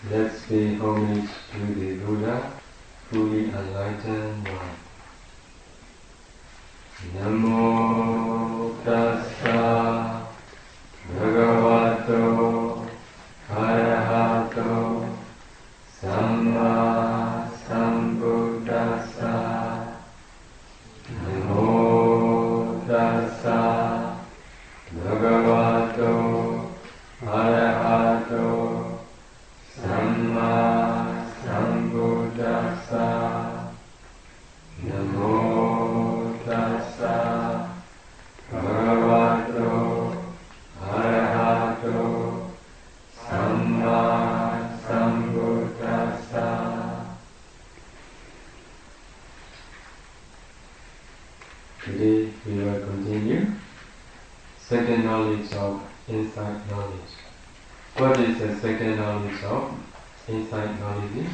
Let's pay homage to the Buddha, fully enlightened one. Namo Tassa Bhagavato Arahato Samma Sambuddhassa. Namo Tassa Bhagavato Arahato Samma Sambuddhassa. Namo Tassa Bhagavato Arahato Samma Sambuddhassa. Today we will continue second knowledge of insight knowledge. What is the second knowledge of insight knowledge?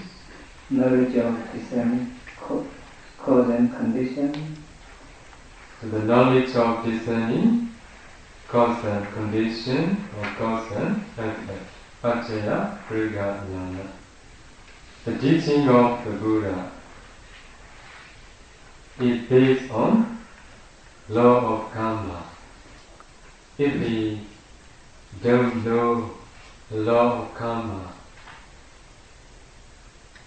Knowledge of discerning cause and condition. So the knowledge of discerning cause and condition, or cause and effect. Paccaya Kriya Jnana. The teaching of the Buddha is based on law of karma. If we don't know the law of karma,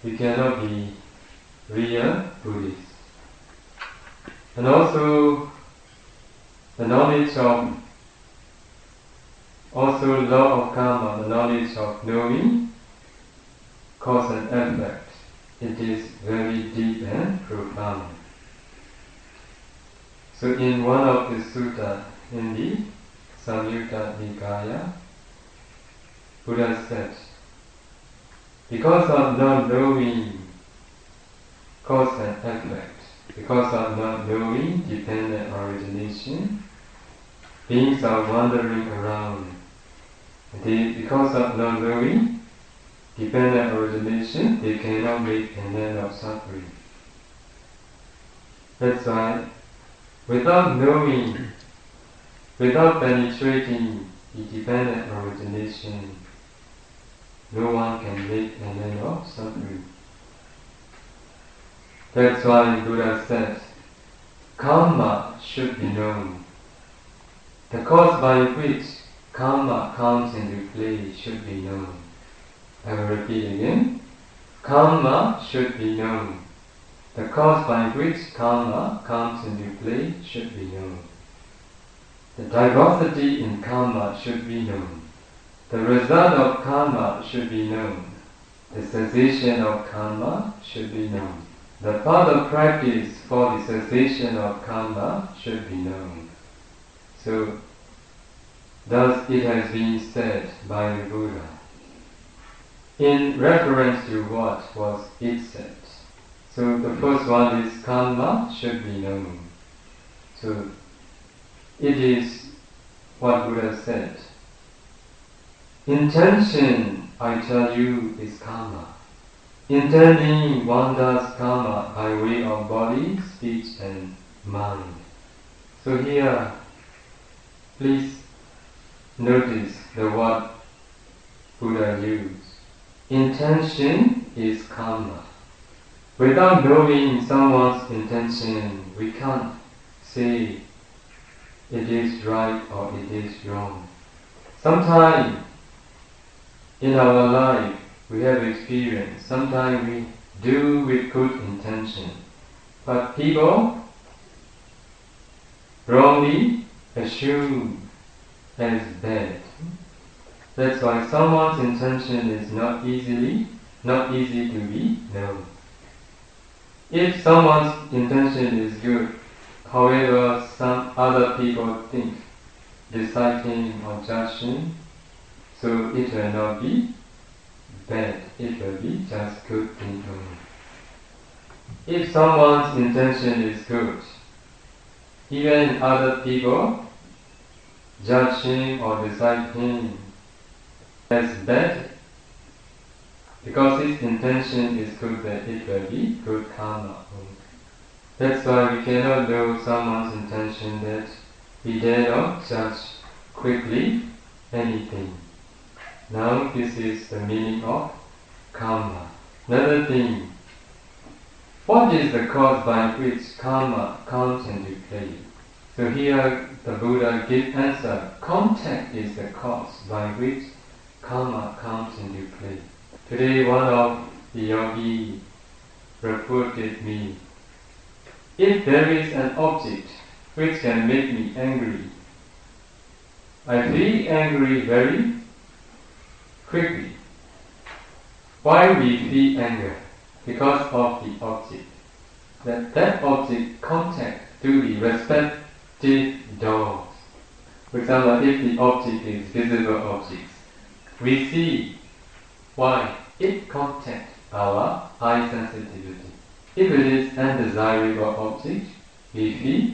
we cannot be real Buddhists. And also the knowledge of law of karma, the knowledge of knowing cause and effect, it is very deep and profound. So in one of the sutta in the Samyutta Nikaya, Buddha said, because of not knowing cause and effect, because of not knowing dependent origination, beings are wandering around. Because of not knowing dependent origination, they cannot make an end of suffering. That's why, without knowing, without penetrating the dependent origination, no one can make an end of suffering. That's why Buddha said, karma should be known. The cause by which karma comes into play should be known. I will repeat again. Karma should be known. The cause by which karma comes into play should be known. The diversity in karma should be known. The result of karma should be known. The cessation of karma should be known. The path of practice for the cessation of karma should be known. So, thus it has been said by the Buddha. In reference to what was it said? So the first one is karma should be known. So it is what Buddha said. Intention, I tell you, is karma. Intending one does karma by way of body, speech and mind. So here, please notice the word Buddha used. Intention is karma. Without knowing someone's intention, we can't say it is right or it is wrong. Sometimes in our life we have experience, sometimes we do with good intention, but people wrongly assume as bad. That's why someone's intention is not easy to be known. If someone's intention is good, however some other people think, disliking or judging, so it will not be bad, it will be just good thinking. If someone's intention is good, even other people judge him or dislike him as bad, because his intention is good, that it will be good karma. That's why we cannot know someone's intention, that we dare not judge quickly anything. Now this is the meaning of karma. Another thing, what is the cause by which karma comes into play? So here the Buddha gives answer, contact is the cause by which karma comes into play. Today one of the yogis reported me, if there is an object which can make me angry, I feel angry very quickly. Why we feel anger? Because of the object. That object contact to the respective doors. For example, if the object is visible objects, we see why it contacts our eye sensitivity. If it is undesirable object, we feel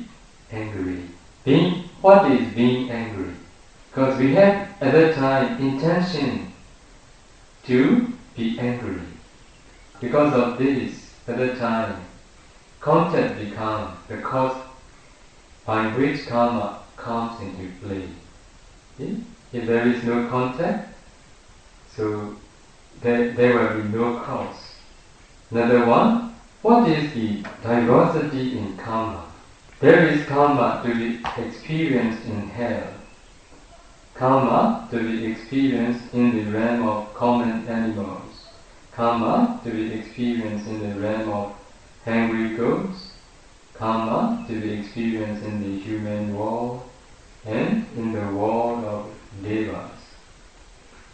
angry. What is being angry? Because we have at that time intention to be angry. Because of this, at that time, contact becomes the cause by which karma comes into play. If there is no contact, so there will be no cause. Another one, what is the diversity in karma? There is karma to be experienced in hell, karma to be experienced in the realm of common animals, karma to be experienced in the realm of hungry goats, karma to be experienced in the human world, and in the world of devas.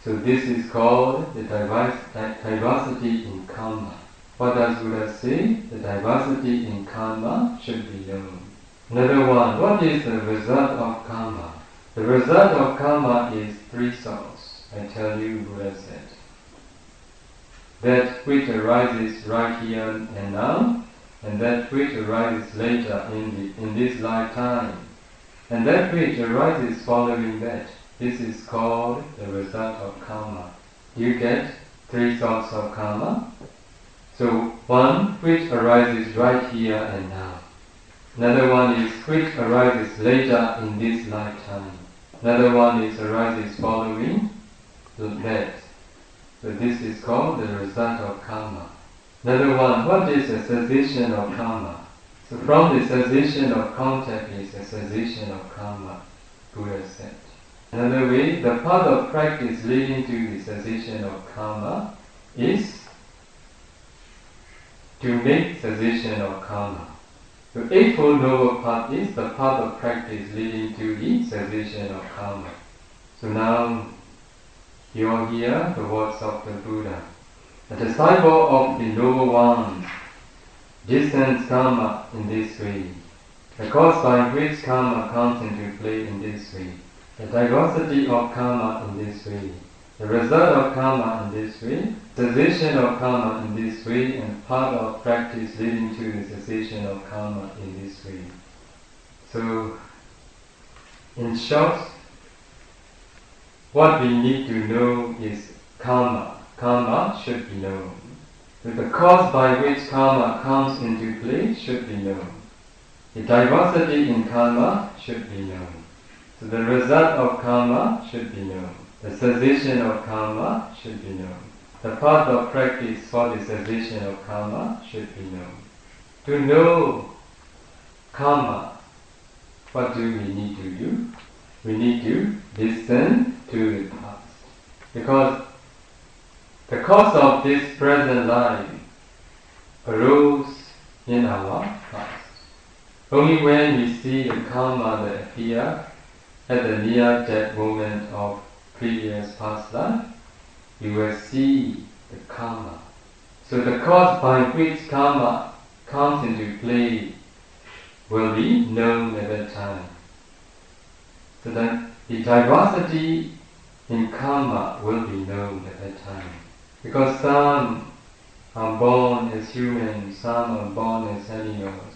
So this is called the diversity in karma. What does Buddha say? The diversity in karma should be known. Another one, what is the result of karma? The result of karma is three sorts. I tell you, Buddha said. That which arises right here and now, and that which arises later in this lifetime, and that which arises following that. This is called the result of karma. You get three sorts of karma. So one which arises right here and now. Another one is which arises later in this lifetime. Another one is arises following that. So this is called the result of karma. Another one, what is the cessation of karma? So from the cessation of contact is the cessation of karma, Buddha said. Another way, the path of practice leading to the cessation of karma is to make cessation of karma. The Eightfold Noble Path is the path of practice leading to the cessation of karma. So now you all hear the words of the Buddha. The disciple of the Noble One discerns karma in this way. The cause by which karma comes into play in this way. The diversity of karma in this way. The result of karma in this way. Cessation of karma in this way, and path of practice leading to the cessation of karma in this way. So, in short, what we need to know is karma. Karma should be known. So the cause by which karma comes into play should be known. The diversity in karma should be known. So the result of karma should be known. The cessation of karma should be known. The path of practice for the cessation of karma should be known. To know karma, what do we need to do? We need to listen to the past. Because the cause of this present life arose in our past. Only when we see the karma that appear at the near-death moment of previous past life, you will see the karma. So the cause by which karma comes into play will be known at that time. So that the diversity in karma will be known at that time. Because some are born as humans, some are born as animals.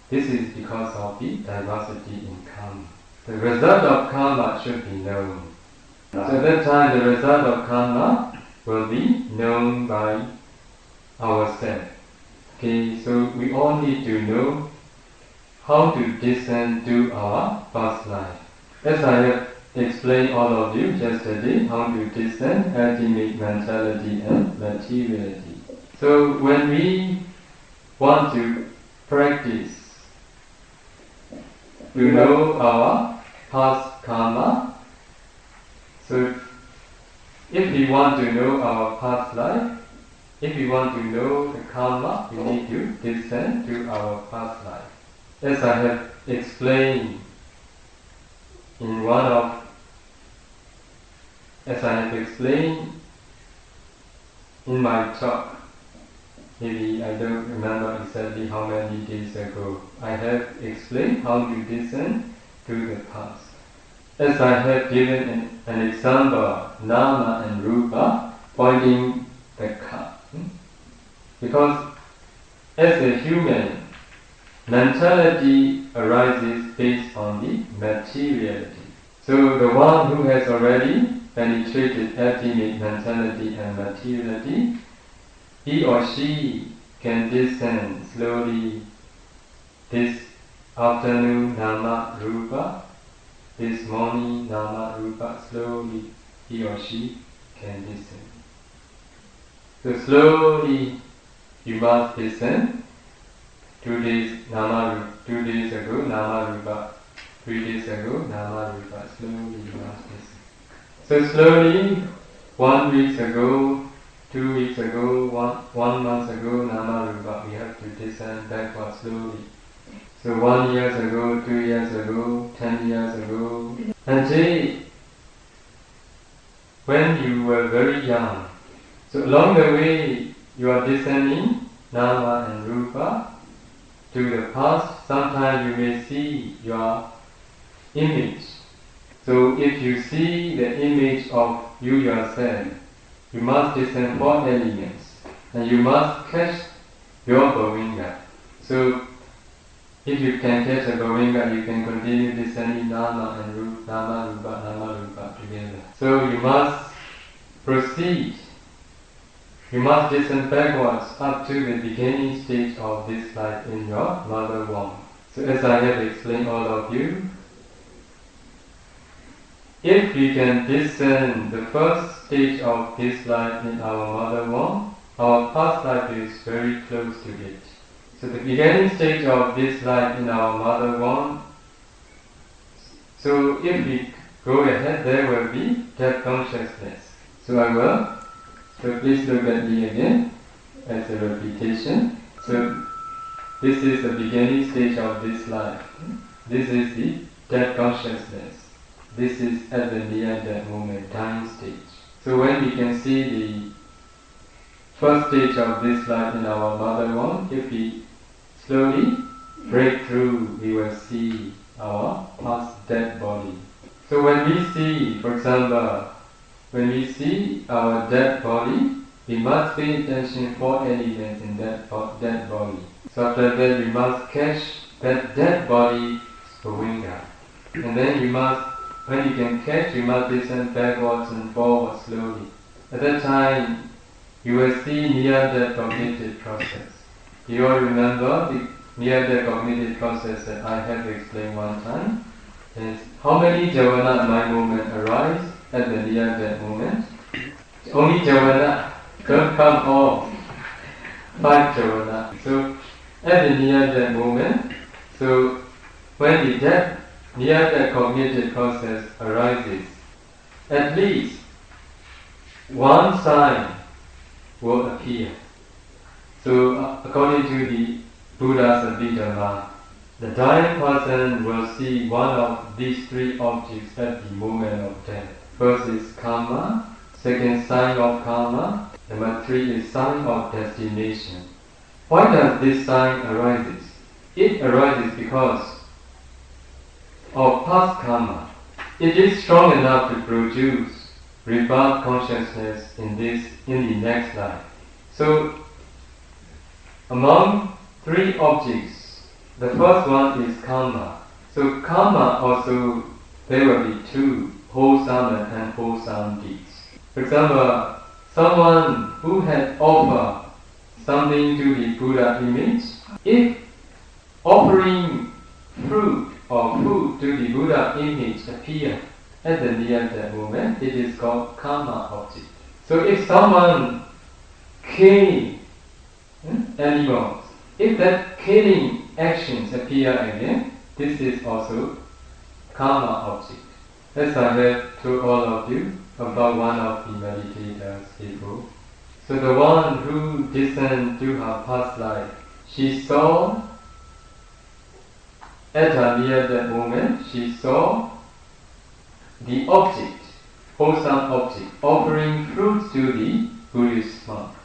This is because of the diversity in karma. The result of karma should be known. So at that time the result of karma will be known by ourselves. Okay, so we all need to know how to discern to our past life. As I have explained all of you yesterday how to discern ultimate mentality and materiality. So when we want to practice to know our past karma, so if we want to know our past life, if we want to know the karma, we need to descend to our past life. As I have explained in my talk, maybe I don't remember exactly how many days ago, I have explained how to descend to the past. As I have given an example, nama and rupa, pointing the cup. Because as a human, mentality arises based on the materiality. So the one who has already penetrated ultimate mentality and materiality, he or she can descend slowly this afternoon nama rupa, this morning nama rupa, slowly he or she can descend. So slowly you must descend. 2 days ago nama rupa, 3 days ago nama rupa, slowly you must descend. So slowly, 1 week ago, 2 weeks ago, one month ago, nama rupa, we have to descend backward slowly. So 1 year ago, 2 years ago, 10 years ago, until when you were very young. So along the way, you are descending nama and rupa to the past. Sometimes you may see your image. So if you see the image of you yourself, you must descend 4 elements, and you must catch your Govinda. So if you can catch a Govinda, you can continue descending nama and nama rupa together. So you must proceed. You must descend backwards up to the beginning stage of this life in your mother womb. So as I have explained all of you, if we can discern the first stage of this life in our mother womb, our past life is very close to it. So the beginning stage of this life in our mother womb, so if we go ahead, there will be that consciousness. So please look at me again as a repetition. So this is the beginning stage of this life. This is the death consciousness. This is at the near death moment, dying stage. So when we can see the first stage of this life in our mother womb, if we slowly break through, we will see our past dead body. So when we see, for example, when we see our dead body, we must pay attention 4 elements in that dead body. So after that, we must catch that dead body's Govinda. And then when you can catch, you must descend backwards and forwards slowly. At that time, you will see near-death cognitive process. Do you all remember the near-death cognitive process that I have explained one time? Is how many jhana mind movement arise at the near-death moment? Only jhana, don't come all. 5 jhana. So at the near-death moment, so when the near-death cognitive process arises, at least one sign will appear. So according to the Buddha's Abhidhamma, the dying person will see one of these 3 objects at the moment of death. First is karma, second sign of karma, number 3 is sign of destination. Why does this sign arises? It arises because of past karma. It is strong enough to produce rebirth consciousness in the next life. So among 3 objects, the first one is karma. So karma also, there will be 2, wholesome and unwholesome deeds. For example, someone who had offered something to the Buddha image, if offering fruit or food to the Buddha image appear, at the near that moment, it is called karma object. So if someone kills animals, if that killing actions appear again, this is also karma object. As I have told all of you about one of the meditators before. So the one who listened to her past life, she saw at her near that moment, she saw the object, wholesome object, offering fruits to the Buddhist monk.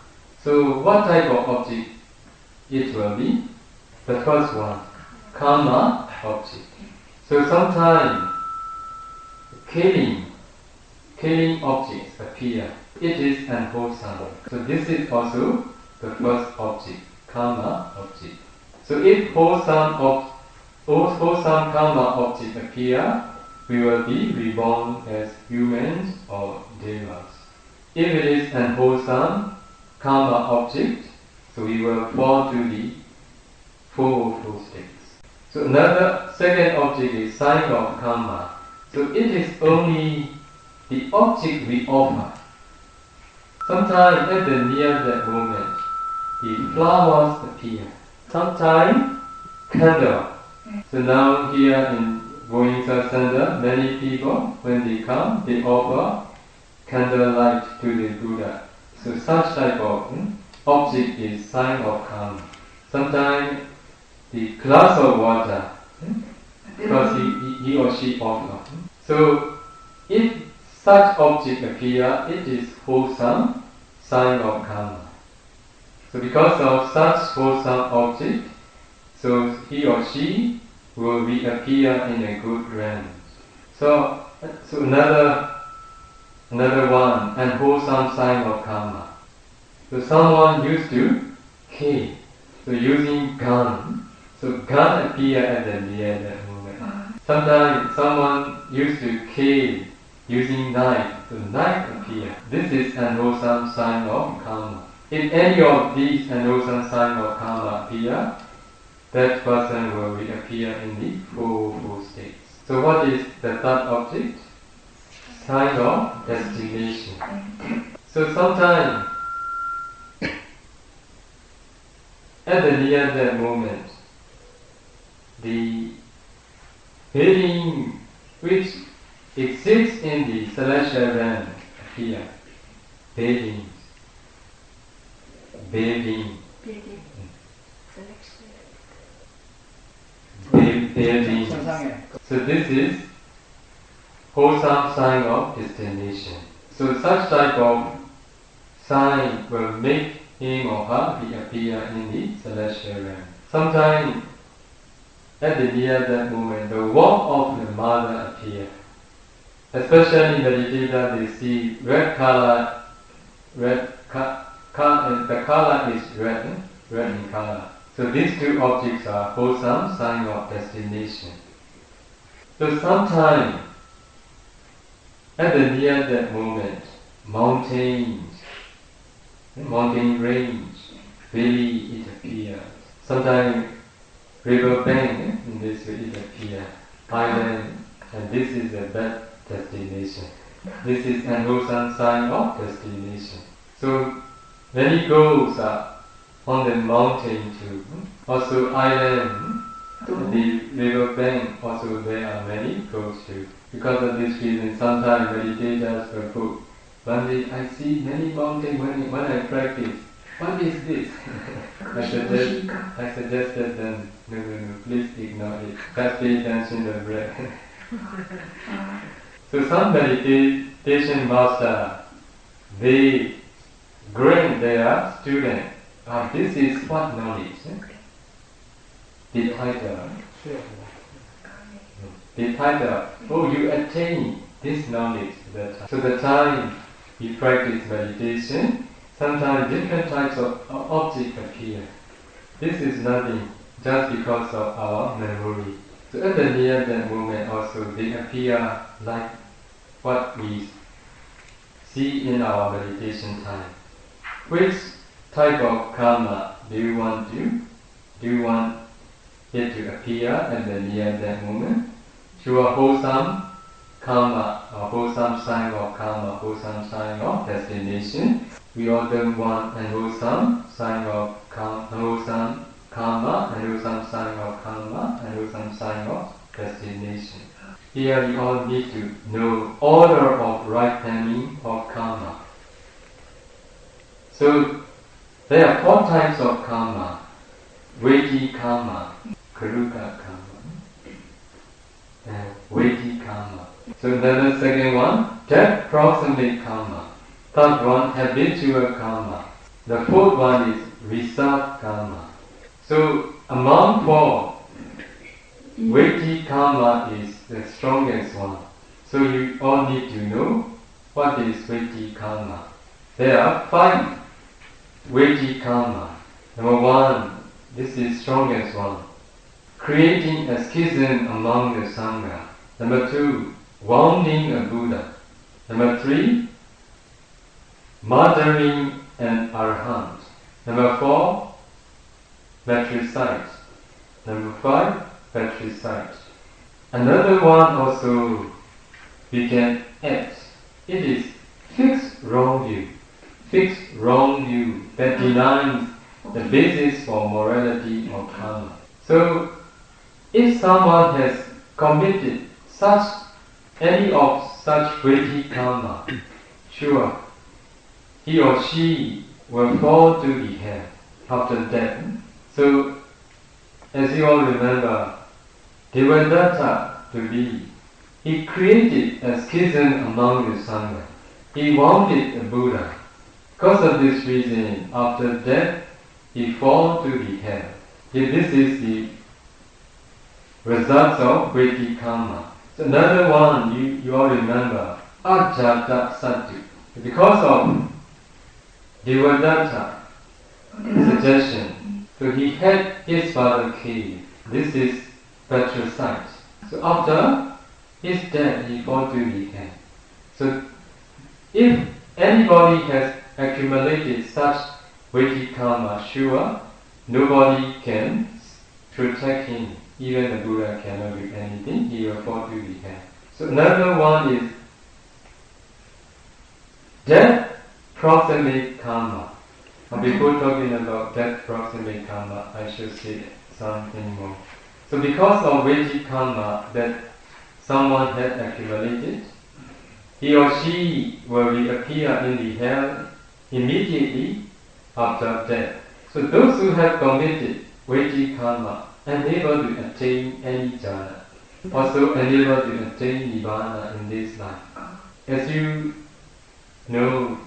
So what type of object it will be? The first one, karma object. So sometimes killing objects appear. It is unwholesome. So this is also the first object, karma object. So if wholesome karma object appear, we will be reborn as humans or devas. If it is unwholesome karma object, so we will fall to the four states. So another second object is sign of karma. So it is only the object we offer. Sometimes at the near that moment, the flowers appear. Sometimes candle. So now here in Goenka Center, many people, when they come, they offer candlelight to the Buddha. So such type of object is sign of karma. Sometimes the glass of water, because he or she offer. So if such object appear, it is wholesome sign of karma. So because of such wholesome object, so he or she will reappear in a good realm. So another one, unwholesome sign of karma. So someone used to kill, so using gun. So gun appear at the near that moment. Sometimes someone used to kill using knife, so knife appear. This is unwholesome sign of karma. If any of these unwholesome sign of karma appear, that person will reappear in the four states. So what is the third object? Sign of destination. So sometimes at the near that moment, the being which exists in the celestial realm appear. Beings. So this is wholesome sign of destination. So such type of sign will make him or her reappear in the celestial realm. Sometimes at the near that moment, the warmth of the mother appear. Especially meditator, they see red color, the color is red in color. So these two objects are wholesome sign of destination. So sometimes at the near that moment, mountain range, valley it appears. Sometimes river bank, in this way it appears. Island, and this is a bad destination. This is an wholesome sign of destination. So many goals are on the mountain too. Also island, the river bank, also there are many goals too. Because of this reason, sometimes meditators will put, one day I see many mountains when I practice. What is this? I suggested them, no, please ignore it. Just pay attention to the breath. So some meditation master, they grant their student, this is what knowledge. The title, oh, you attain this knowledge. So the time you practice meditation, sometimes different types of objects appear. This is nothing, just because of our memory. So at the near that moment also, they appear like what we see in our meditation time. Which type of karma do you want it to appear at the near that moment? Pure wholesome karma, or wholesome sign of karma, wholesome sign of destination. We order one unwholesome sign of unwholesome karma, unwholesome sign of karma, unwholesome sign of destination. Here we all need to know order of right timing of karma. So there are 4 types of karma: weighty karma, karuka karma, and weighty karma. So then the second one, death proximate karma. Third one, habitual karma. The fourth one is result karma. So among 4, weighty karma is the strongest one. So you all need to know what is weighty karma. There are 5 weighty karma. Number 1, this is strongest one, creating a schism among the Sangha. Number 2, wounding a Buddha. Number 3, murdering an Arahant. Number 4, matricide. Number 5, patricide. Another one also we can add. It is fixed wrong view. Fixed wrong view that denies the basis for morality or karma. So, if someone has committed any of such weighty karma, sure, he or she will fall to the hell after death. So, as you all remember, Devadatta to be, he created a schism among the Sangha. He wounded the Buddha. Because of this reason, after death, he falls to the hell. This is the results of weighty karma. So another one, you all remember, Ajata Sattu. Because of Devadatta suggestion, so he had his father killed. This is patricide. So after his death, he falls to the hell. So if anybody has accumulated such weighty karma, sure, nobody can protect him. Even the Buddha cannot do anything, he will fall to the hell. So another one is death proximate karma. Now before talking about death proximate karma, I should say something more. So because of weighty karma that someone had accumulated, he or she will reappear in the hell immediately after death. So those who have committed weighty karma, unable to attain any jhana, also unable to attain nibbana in this life. As you know,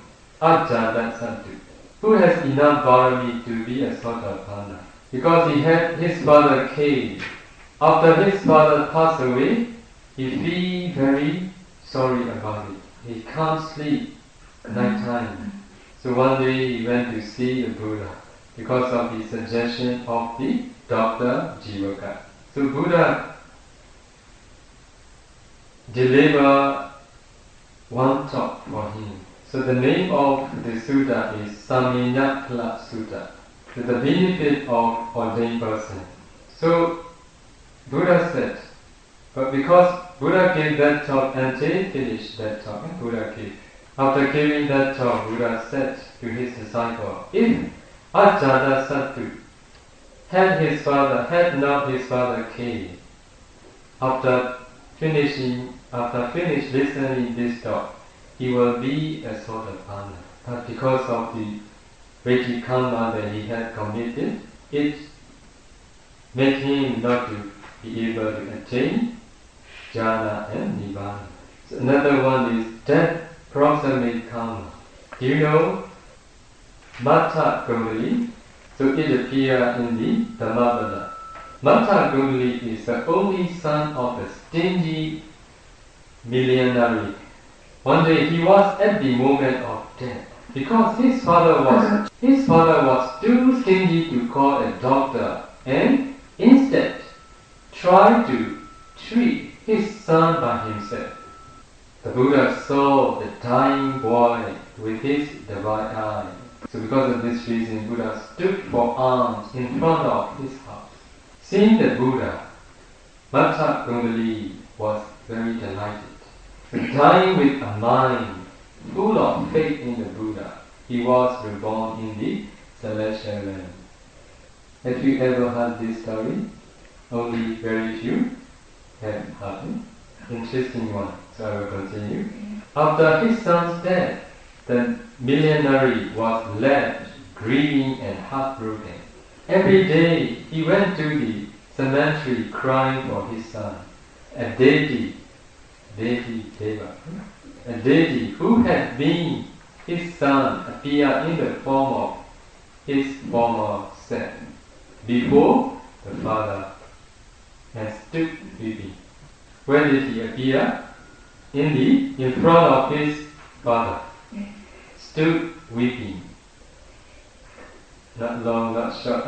Ajata Sattu, who has enough barami to be a Sotapanna, because he had his father killed. After his father passed away, he feels very sorry about it. He can't sleep night time. So one day he went to see the Buddha because of the suggestion of the Dr. Jivaka. So Buddha delivered one talk for him. So the name of the sutta is Saminyakla Sutta, to the benefit of ordained person. So Buddha said, but because Buddha gave that talk until finished that talk, Buddha gave. After giving that talk, Buddha said to his disciple, if Ajata Sattu had not his father killed, after finished listening this talk, he will be a Sotapanna. But because of the weighty karma that he had committed, it made him not to be able to attain jhana and nibbana. So another one is death proximate karma. Do you know Mata Gundali? So it appears in the Dhammavada. Mata Gundali is the only son of a stingy millionary. One day he was at the moment of death because his father was too stingy to call a doctor and instead tried to treat his son by himself. The Buddha saw the dying boy with his divine eye. So because of this reason, Buddha stood for alms in front of his house. Seeing the Buddha, Mata Gundali was very delighted. So dying with a mind full of faith in the Buddha, he was reborn in the celestial realm. Have you ever heard this story? Only very few have heard it. Interesting one. So I will continue. After his son's death, the millionary was left grieving and heartbroken. Every day he went to the cemetery crying for his son. A deity Deva, a deity who had been his son appeared in the form of his former self before the father and stood weeping. Where did he appear? In front of his father, stood weeping. Not long, not short.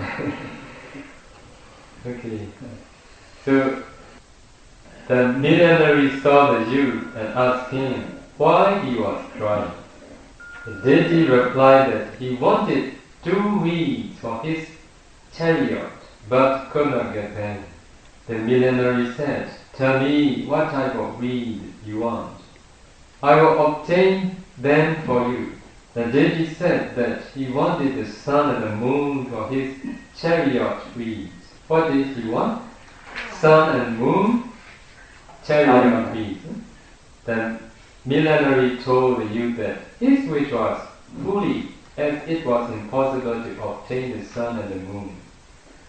Okay. So the millionary saw the youth and asked him why he was crying. The deity replied that he wanted 2 wheels for his chariot, but could not get them. The millionary said, "Tell me what type of wheels you want. I will obtain them for you." The deity said that he wanted the sun and the moon for his chariot wheels. What did he want? Sun and moon, chariot wheels. The millionary told the youth that his wish was foolish, as it was impossible to obtain the sun and the moon.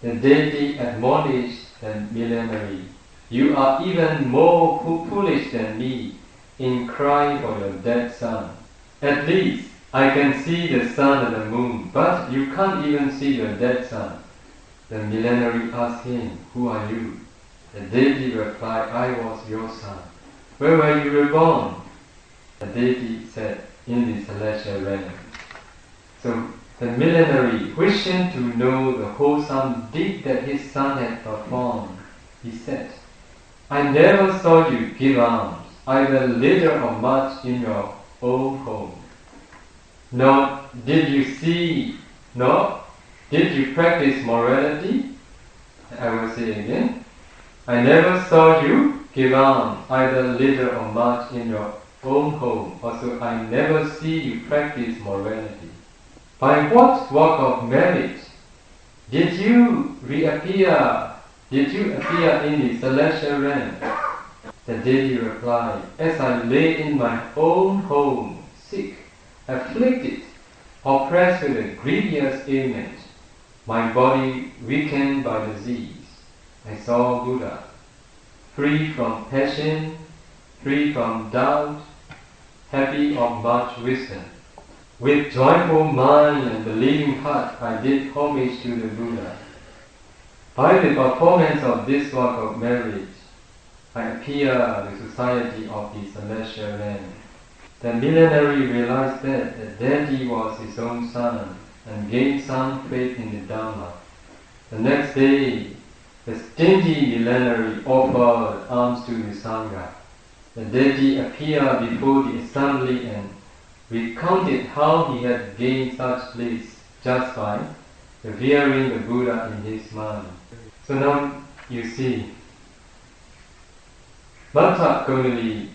The deity admonished the millionary, "You are even more foolish than me in crying for your dead son. At least I can see the sun and the moon, but you can't even see your dead son." The millionary asked him, "Who are you?" The deity replied, "I was your son." "Where were you reborn?" The deity said, "In the celestial realm." So the millionary, wishing to know the wholesome deed that his son had performed, he said, "I never saw you give alms, either little or much, in your own home. Nor did you practice morality." I will say again. "I never saw you give alms, either little or much, in your own home. Also, I never see you practice morality. By what work of merit did you appear in the celestial realm?" The deity replied, "As I lay in my own home, sick, afflicted, oppressed with a grievous ailment, my body weakened by disease, I saw Buddha, free from passion, free from doubt, happy of much wisdom. With joyful mind and believing heart, I did homage to the Buddha. By the performance of this work of merit, I appear in the society of the celestial realm." The millionary realized that the deity was his own son and gained some faith in the Dhamma. The next day, the stingy millionary offered alms to the Sangha. The deity appeared before the assembly and recounted how he had gained such bliss just by revering the Buddha in his mind. So now you see, Angthong,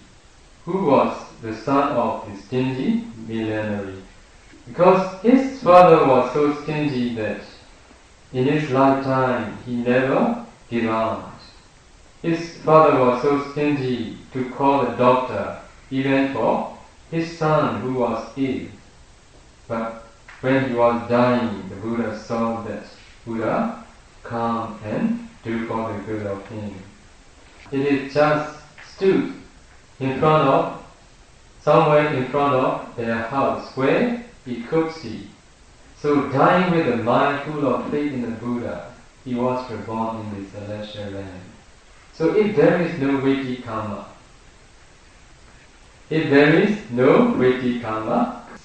who was the son of the stingy millionary, because his father was so stingy that in his lifetime he never gave alms. His father was so stingy to call a doctor even for his son who was ill. But when he was dying, the Buddha saw that Buddha come and do for the good of him. It is just stood somewhere in front of their house where he could see. So dying with a mind full of faith in the Buddha, he was reborn in the celestial realm. So if there is no Vedic karma,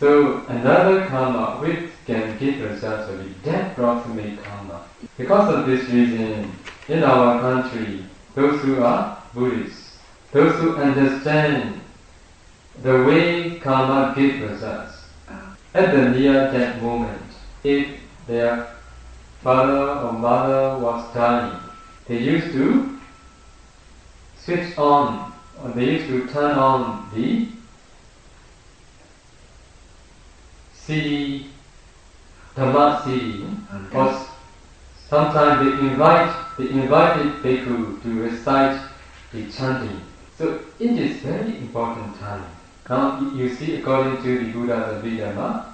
so another karma which can give results will be that proximate karma. Because of this reason, in our country, those who are Buddhists, those who understand the way karma gives results, at the near death moment, if their father or mother was dying, they used to switch on they used to turn on the CD, Dhamma CD, or sometimes they invited bhikkhu to recite the chanting. So it is very important time. Now you see, according to the Buddha's Abhidhamma,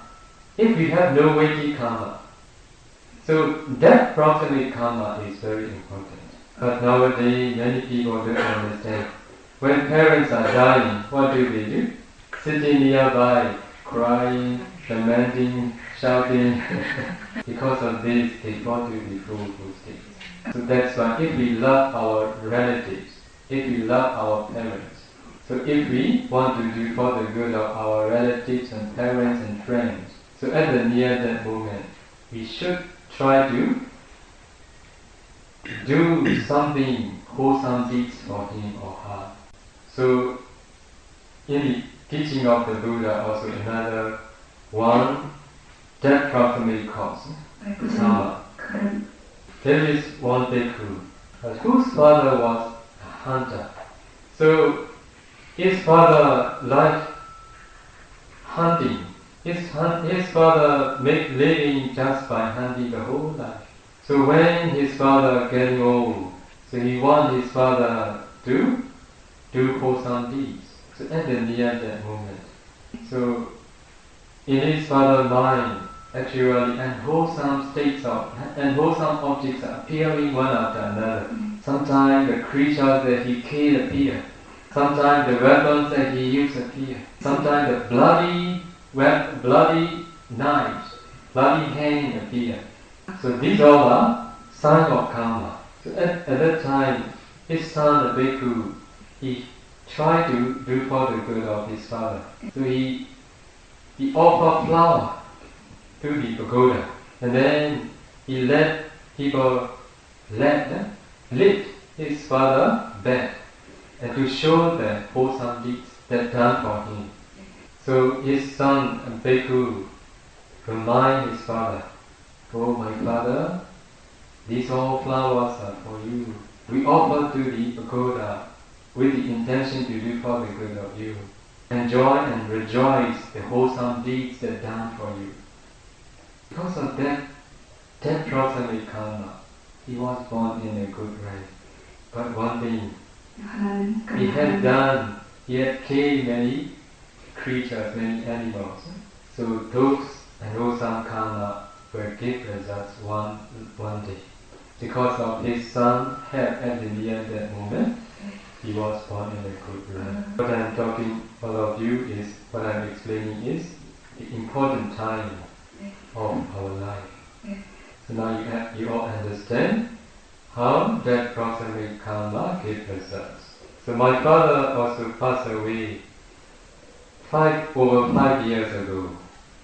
if we have no weighty karma, so that proximate karma is very important. But nowadays many people don't understand. When parents are dying, what do? Sitting nearby, crying, lamenting, shouting. Because of this, they fall to the full state. So that's why if we love our relatives, if we love our parents, so if we want to do for the good of our relatives and parents and friends, so at the near that moment, we should try to do something wholesome deeds for him or her. So in the teaching of the Buddha, also another one, that proximate cause, karma. There is one bhikkhu whose father was a hunter. So his father liked hunting. His father made living just by hunting the whole life. So when his father getting old, so he want his father to do wholesome deeds. So at the near that moment, so in his father's mind, actually unwholesome states of unwholesome objects are appearing one after another. Sometimes the creatures that he killed appear. Sometimes the weapons that he used appear. Sometimes the bloody knives, bloody hand appear. So these all are signs of karma. So at that time, his son, the bhikkhu, he tried to do for the good of his father. So he offered flower to the pagoda, and then he let people lift his father's bed, and to show the wholesome deeds that done for him. So his son, bhikkhu, remind his father, "Oh, my father, these all flowers are for you. We offer to the pagoda with the intention to do for the good of you. Enjoy and rejoice the wholesome deeds that done for you." Because of that proximate karma, he was born in a good rank. But one thing, he had killed many creatures, many animals. So those unwholesome karma will give results one day. Because of his son help at the near that moment, he was born in a good rank. What I'm talking all of you is, what I'm explaining is the important time of our life. So now you all understand how that proximate karma gives results. So my father also passed away over 5 years ago.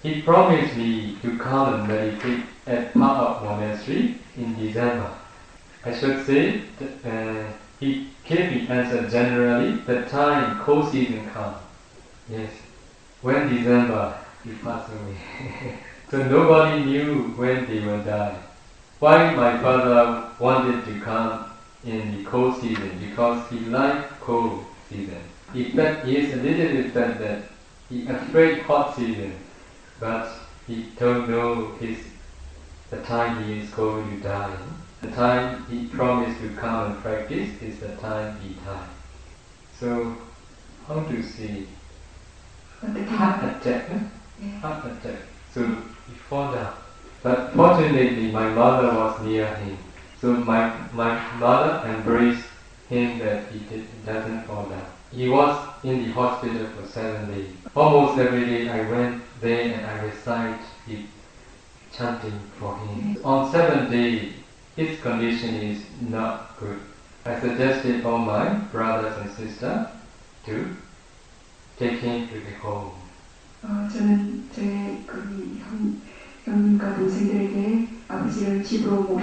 He promised me to come and meditate at Pa-Auk monastery in December. I should say that, he gave me answer generally the time cold season comes. Yes, when December he passed away. So nobody knew when they will die. Why my father wanted to come in the cold season? Because he liked cold season. In fact, he is a little bit sad that he afraid hot season, but he don't know the time he is going to die. The time he promised to come and practice is the time he died. So, how to say? Heart attack. Heart attack. So he fall down. But fortunately, my mother was near him. So my mother embraced him that he doesn't fall down. He was in the hospital for 7 days. Almost every day I went there and I recite the chanting for him. On 7th day, his condition is not good. I suggested all my brothers and sisters to take him to the home. 저는 제 형님과 동생들에게 아버지를 집으로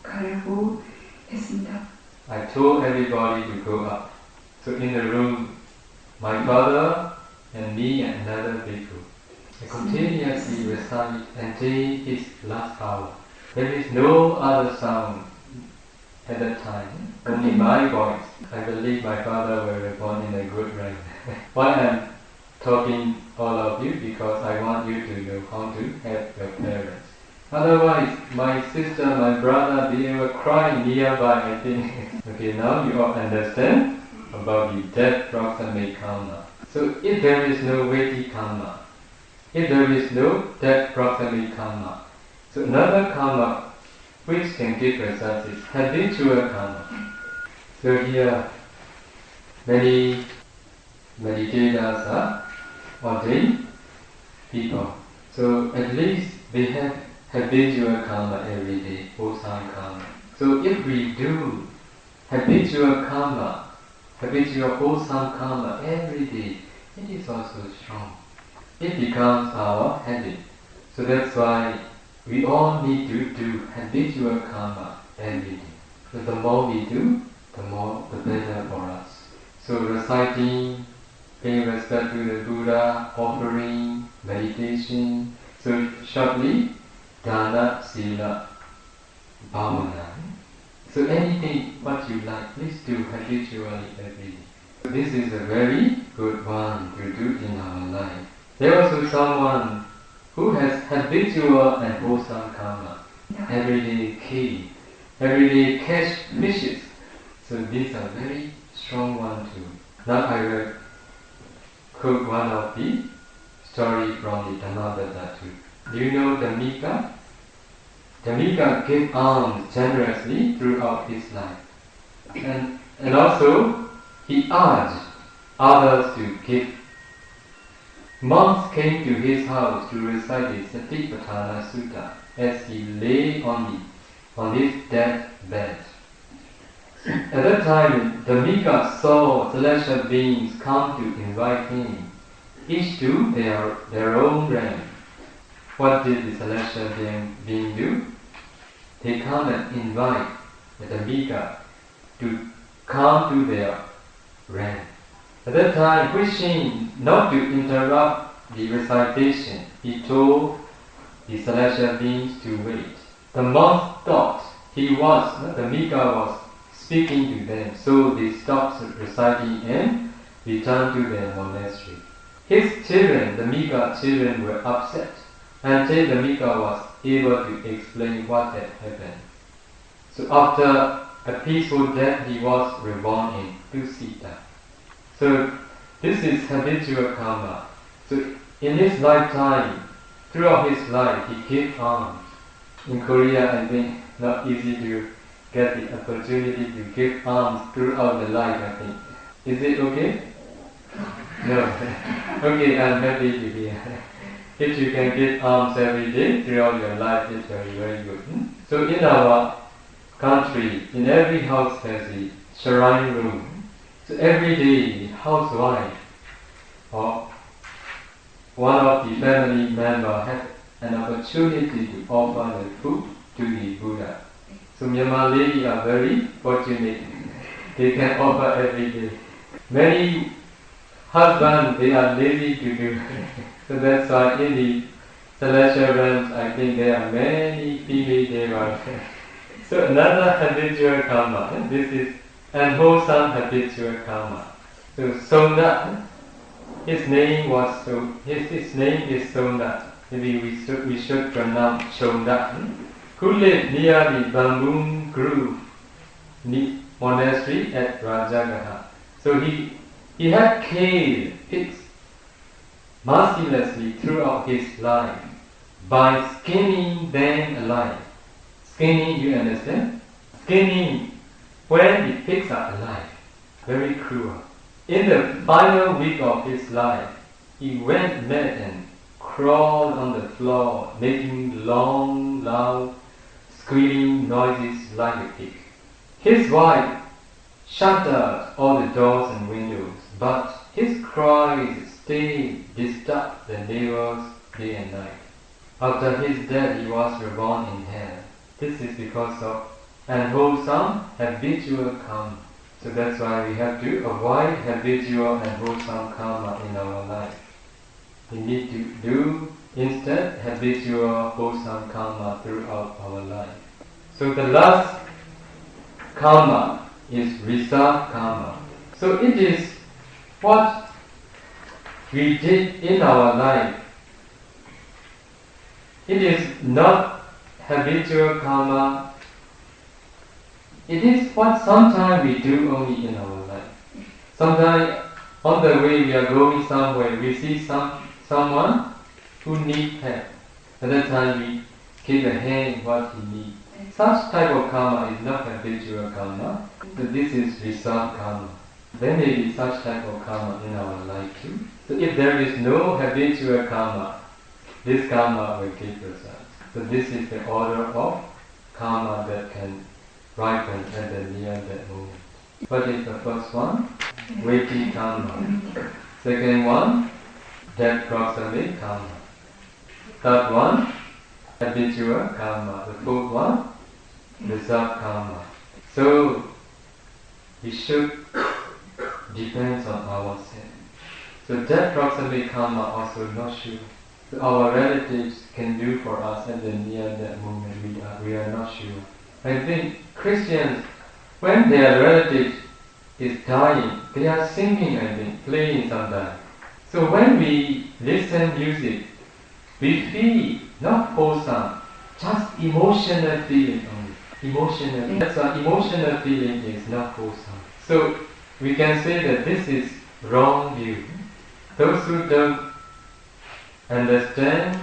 가려고 했습니다. I told everybody to go up. So in the room, my father and me and another bhikkhu, I continuously recite until his last hour. There is no other sound at that time. Only my boys. I believe my father were born in a good rank. Why I'm talking all of you? Because I want you to know how to help your parents. Otherwise, my sister, my brother, they were crying nearby, I think. Okay, now you all understand about the death proximate karma. So if there is no weighty karma, if there is no death proximate karma, so another karma which can give results is habitual karma. So here, many meditators are ordained people. So at least they have habitual karma every day, wholesome karma. So if we do habitual karma, habitual wholesome karma every day, it is also strong. It becomes our habit. So that's why we all need to do habitual karma every day. So the more we do, the better for us. So reciting, paying respect to the Buddha, offering, meditation. So shortly, dana, sila, bhavana. So anything what you like, please do habitually every day. So this is a very good one to do in our life. There is also someone who has habitual and wholesome karma. Every day key, every day catch fishes. So these are very strong ones too. Now I will quote one of the story from the Dhamma too. Do you know Dhammika? Dhammika gave alms generously throughout his life. And also he urged others to give. Monks came to his house to recite the Satipatthana Sutta as he lay on his death bed. At that time, Dhammika saw celestial beings come to invite him, each to their own rank. What did the celestial being do? They come and invite the Dhammika to come to their rank. At that time, wishing not to interrupt the recitation, he told the celestial beings to wait. The monks thought Dhammika was speaking to them, so they stopped reciting and returned to their monastery. His children, Dhammika's children, were upset until Dhammika was able to explain what had happened. So after a peaceful death, he was reborn in Tusita. So this is habitual karma. So in his lifetime, throughout his life, he gave alms. In Korea, I think not easy to get the opportunity to give alms throughout the life, I think. Is it okay? No. Okay, I'm happy to hear. If you can give alms every day throughout your life, it's very, very good. So in our country, in every house has a shrine room. So every day, the housewife or one of the family members has an opportunity to offer the food to the Buddha. So Myanmar ladies are very fortunate. They can offer every day. Many husbands, they are lazy to do. So that's why in the celestial realms, I think there are many female devas. So another habitual karma. This is unwholesome habitual karma. So Sondat, his name is Sondat. Maybe we should pronounce Sondat. Who lived near the bamboo grove monastery at Rajagaha. So he had killed pigs mercilessly throughout his life by skinning them alive. Skinning, you understand? Skinning when the pigs are alive. Very cruel. In the final week of his life, he went mad and crawled on the floor, making long, loud, squealing noises like a pig. His wife shuttered all the doors and windows, but his cries still disturbed the neighbors day and night. After his death, he was reborn in hell. This is because of unwholesome habitual karma. So that's why we have to avoid habitual and wholesome karma in our life. We need to do instead habitual wholesome karma throughout our life. So the last karma is reserved karma. So it is what we did in our life. It is not habitual karma. It is what sometimes we do only in our life. Sometimes on the way we are going somewhere, we see someone who needs help. At that time we give a hand what he needs. Such type of karma is not habitual karma. So this is reserved karma. There may be such type of karma in our life too. So if there is no habitual karma, this karma will give results. So this is the order of karma that can ripen at the near that moment. What is the first one? Weighty karma. Second one, death proximate karma. Third one, habitual karma. The fourth one, reserved karma. So we should depend on ourselves. So death proximate karma also not sure. So our relatives can do for us at the near that moment. We are not sure. I think Christians, when their relative is dying, they are singing, I think, playing sometimes. So when we listen music, we feel not wholesome, just emotional feeling only. Emotional. That's why emotional feeling is not wholesome. So we can say that this is wrong view. Those who don't understand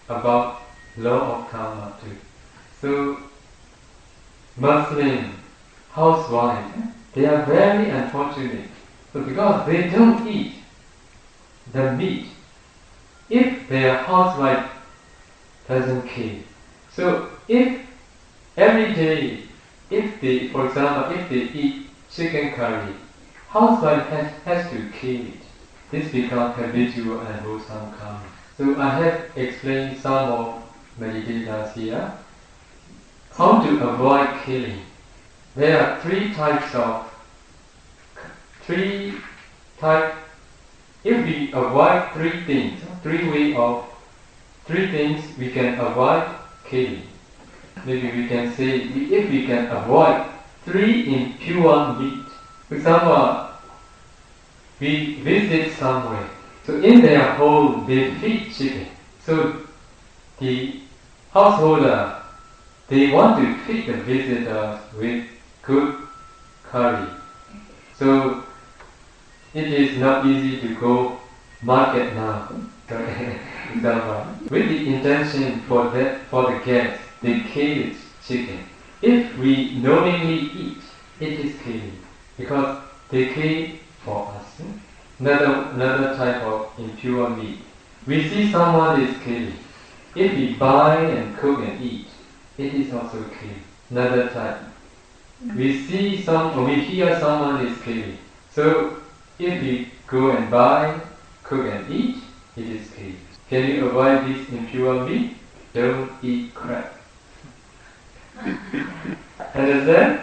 about law of karma too. So Muslim housewives, they are very unfortunate. So because they don't eat the meat, if their housewife doesn't kill. So if every day, for example, if they eat chicken curry, housewife has to kill it. This becomes habitual and wholesome karma. So I have explained some of meditators here. How to avoid killing. There are three types. If we avoid three things we can avoid killing. Maybe we can say, if we can avoid three impure meat. For example, we visit somewhere. So in their home they feed chicken. So the householder, they want to feed the visitors with good curry. So it is not easy to go market now. With the intention for the guests, they kill chicken. If we knowingly eat, it is killing because they kill for us. Another type of impure meat. We see someone is killing. If we buy and cook and eat, it is also killing. Another type. We hear someone is killing. So if we go and buy, cook and eat, it is killing. Can you avoid this impure meat? Don't eat crab. Understand?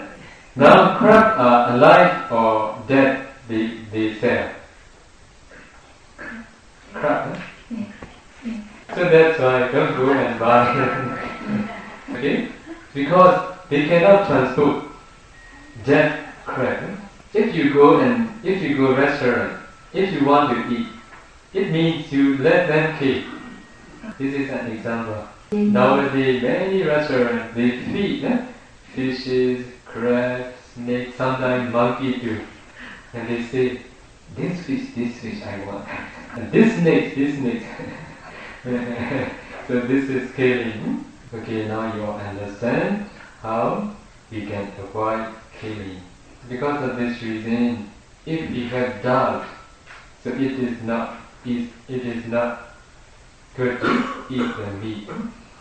Now crab are alive or dead, they sell. Crab. So that's why don't go and buy. Okay? Because they cannot transport dead crab. If you go restaurant, if you want to eat, it means you let them kill. This is an example. Nowadays, many restaurants, they feed fishes, crabs, snakes, sometimes monkey too. And they say, this fish I want. And this snake. So this is killing. Okay, now you understand how we can avoid killing. Because of this reason, if we have doubt, so it is not good to eat the meat.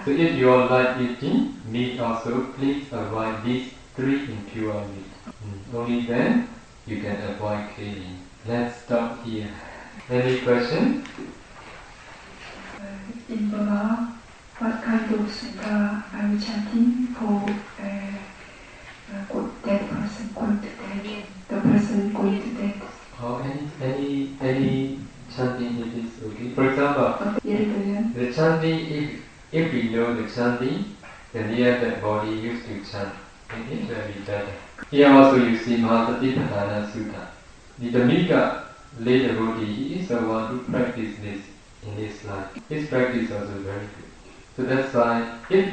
So if you are like eating meat also, please avoid these three impure meat. Only then you can avoid killing. Let's stop here. Any question? In Burma, what kind of sutra are you chanting for dead person going to death? The person going to death. Or any chanting, it is okay. For example, the chanting, if we know the chanting, the near dead body used to chant. and it will be better. Here also you see Mahasatipatthana Sutta. The Dhammika lay devotee, he is the one who practiced this in his life. His practice also very good. So that's why if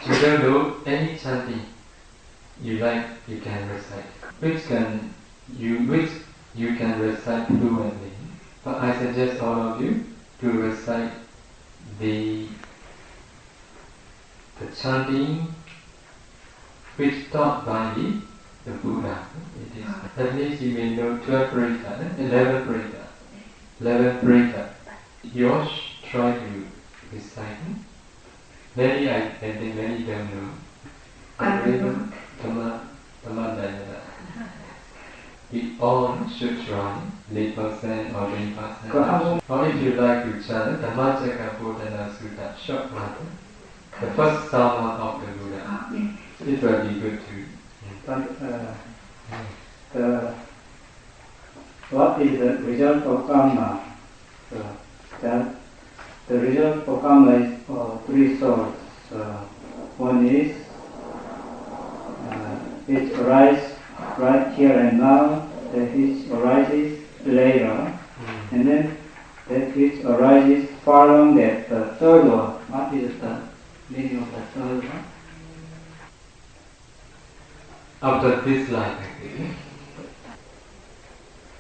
you don't know any chanting you like, you can recite. Which you can recite fluently. But I suggest all of you to recite the chanting which taught by the Buddha. It is at least you may know 12 parita, 11 parita. 11 parita. Yours try to recite. Many I think many don't know. Dhamma. We all should try 8% or 3%. Or if you like to chant Dhammacakkappavattana Sutta, short one. The first Dhamma of the Buddha. It will be good too. What is the result of karma? The result of karma is three sorts. One is which arises right here and now, that which arises later, and then that which arises following that third one. What is the meaning of the third one? After this life,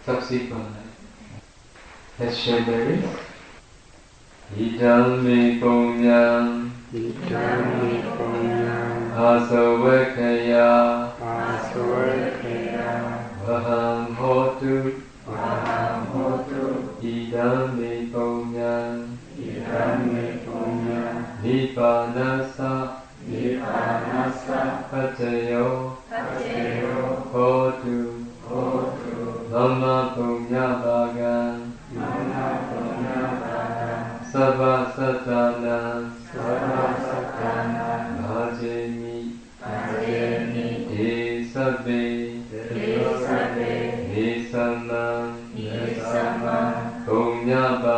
subsequent life. Let's share the lyrics. Idam me punyam, asavakaya, vaham hotu, idam me punyam, nippanasa, pacayo, hotu, mama punya bhagan, sabha satana, bhajemi, te sabbe, te samam, punya bhagan.